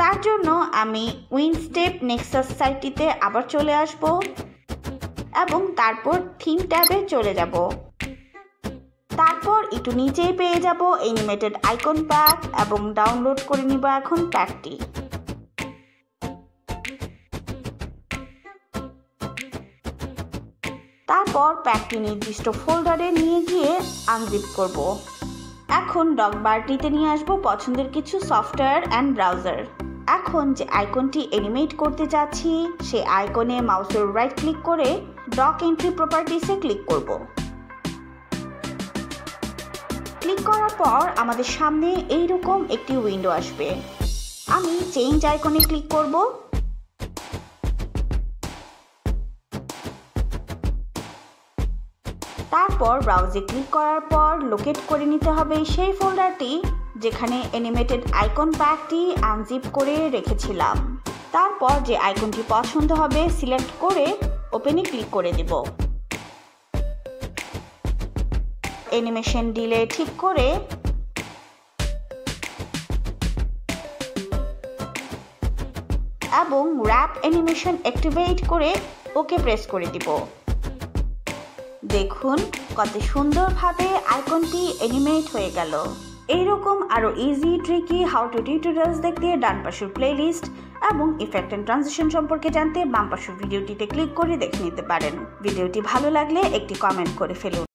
তার জন্য আমি উইনস্টেপ নেক্সাস সাইটটিতে আবার চলে আসব এবং তারপর থিম ট্যাবে চলে যাব। তারপর একটু নিচেই পেয়ে যাব অ্যানিমেটেড আইকন প্যাক এবং ডাউনলোড করে নিব এখন প্যাকটি। তারপর প্যাকটি নির্দিষ্ট ফোল্ডারে নিয়ে গিয়ে আনজিপ করব। এখন ডক বারটিতে নিয়ে আসব পছন্দের কিছু সফটওয়্যার অ্যান্ড ব্রাউজার। এখন যে আইকনটি অ্যানিমেট করতে যাচ্ছি সেই আইকনে মাউসের রাইট ক্লিক করে ডক এন্ট্রি প্রপার্টিসে ক্লিক করব। ক্লিক করার পর আমাদের সামনে এইরকম একটি উইন্ডো আসবে। আমি চেঞ্জ আইকনে ক্লিক করব। তারপর ব্রাউজে ক্লিক করার পর লোকেট করে নিতে হবে সেই ফোল্ডারটি যেখানে অ্যানিমেটেড আইকন প্যাকটি আনজিপ করে রেখেছিলাম। তারপর যে আইকনটি পছন্দ হবে সিলেক্ট করে ওপেনে ক্লিক করে দেব। অ্যানিমেশন ডিলে ঠিক করে এবং র্যাপ অ্যানিমেশন অ্যাক্টিভেট করে ওকে প্রেস করে দিব। দেখুন কত সুন্দরভাবে আইকনটি অ্যানিমেট হয়ে গেল। এইরকম আরও easy tricky how to tutorials দেখতে ডান পাশের প্লেলিস্ট এবং ইফেক্ট অ্যান্ড ট্রানজিশন সম্পর্কে জানতে বাম পাশের ভিডিওটিতে ক্লিক করে দেখে নিতে পারেন। ভিডিওটি ভালো লাগলে একটি কমেন্ট করে ফেলুন।